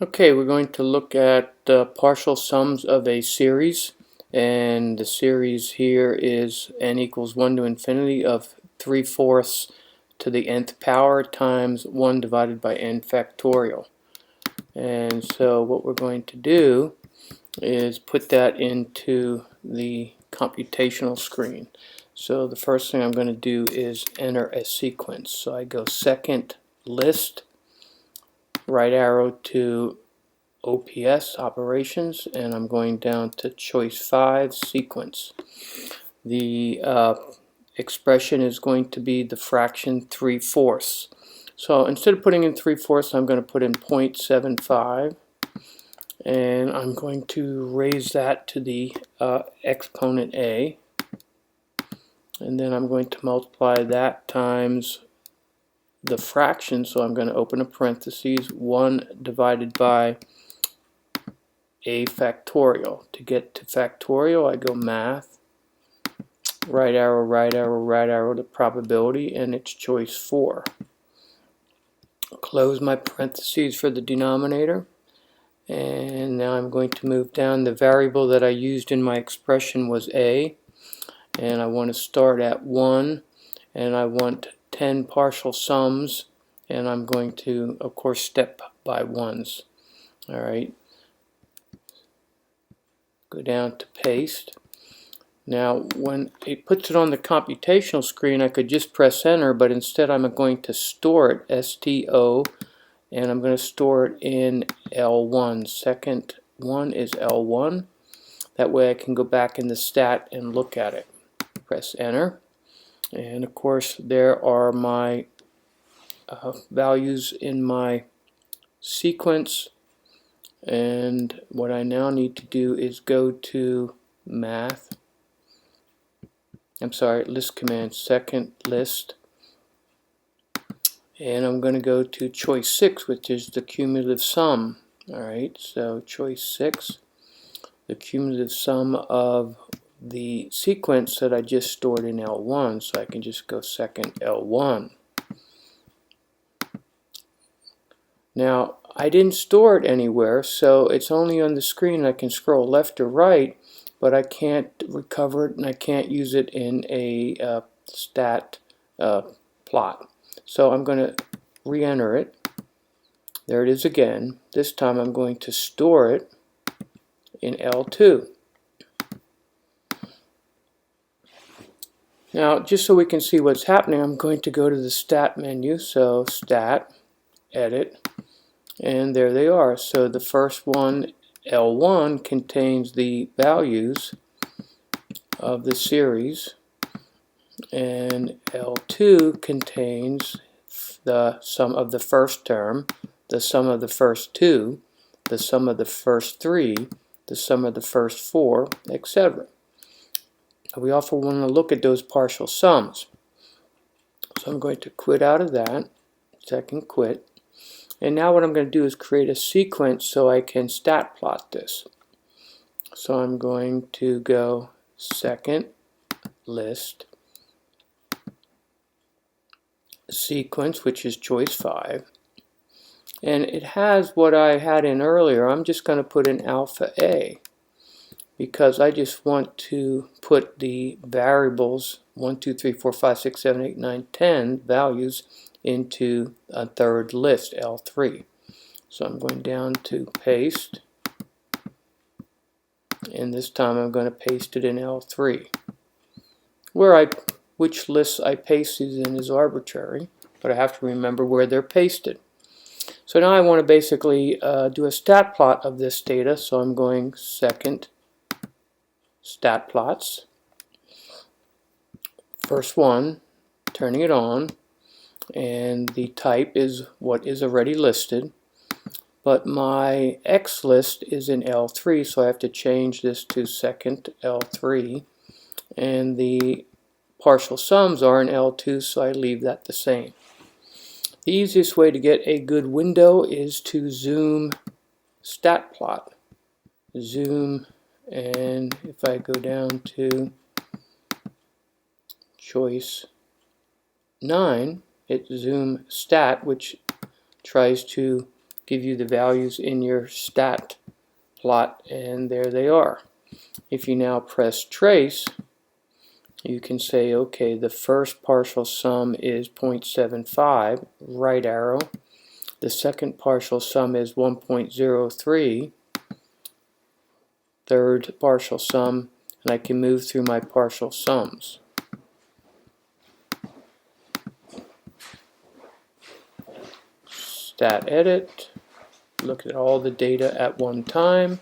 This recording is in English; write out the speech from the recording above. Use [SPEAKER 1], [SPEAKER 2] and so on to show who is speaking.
[SPEAKER 1] Okay, we're going to look at partial sums of a series, and the series here is n equals 1 to infinity of 3/4 to the nth power times 1 divided by n factorial. And so what we're going to do is put that into the computational screen. So the first thing I'm going to do is enter a sequence. So I go second list, right arrow to OPS operations, and I'm going down to choice 5 sequence. The expression is going to be the fraction 3/4. So instead of putting in 3/4, I'm going to put in 0.75, and I'm going to raise that to the exponent a, and then I'm going to multiply that times the fraction. So I'm going to open a parentheses, 1 divided by a factorial. To get to factorial, I go math, right arrow, right arrow, right arrow to probability, and it's choice 4. Close my parentheses for the denominator, and now I'm going to move down. The variable that I used in my expression was a, and I want to start at 1, and I want 10 partial sums, and I'm going to, of course, step by ones. Alright, go down to paste. Now when it puts it on the computational screen, I could just press enter, but instead I'm going to store it, STO, and I'm going to store it in L1. Second one is L1. That way I can go back in the stat and look at it. Press enter, and of course there are my values in my sequence, and what I now need to do is go to math, list command, second list, and I'm going to go to choice 6, which is the cumulative sum. Alright, so choice 6, the cumulative sum of the sequence that I just stored in L1, so I can just go second L1. Now, I didn't store it anywhere, so it's only on the screen. I can scroll left or right, but I can't recover it, and I can't use it in a stat plot. So I'm going to re-enter it. There it is again. This time I'm going to store it in L2. Now, just so we can see what's happening, I'm going to go to the stat menu. So stat, edit, and there they are. So the first one, L1, contains the values of the series, and L2 contains the sum of the first term, the sum of the first two, the sum of the first three, the sum of the first four, etc. We also want to look at those partial sums. So I'm going to quit out of that, second quit. And now what I'm going to do is create a sequence so I can stat plot this. So I'm going to go second list, sequence, which is choice 5. And it has what I had in earlier. I'm just going to put in alpha A, because I just want to put the variables 1, 2, 3, 4, 5, 6, 7, 8, 9, 10 values into a third list, L3. So I'm going down to paste, and this time I'm going to paste it in L3. Which lists I paste these in is arbitrary, but I have to remember where they're pasted. So now I want to basically do a stat plot of this data, so I'm going second stat plots. First one, turning it on, and the type is what is already listed, but my X list is in L3, so I have to change this to second L3, and the partial sums are in L2, so I leave that the same. The easiest way to get a good window is to zoom stat plot. Zoom, and if I go down to choice 9, it's zoom stat, which tries to give you the values in your stat plot, and there they are. If you now press trace, you can say, okay, the first partial sum is 0.75, right arrow. The second partial sum is 1.03, third partial sum, and I can move through my partial sums. Stat edit, look at all the data at one time.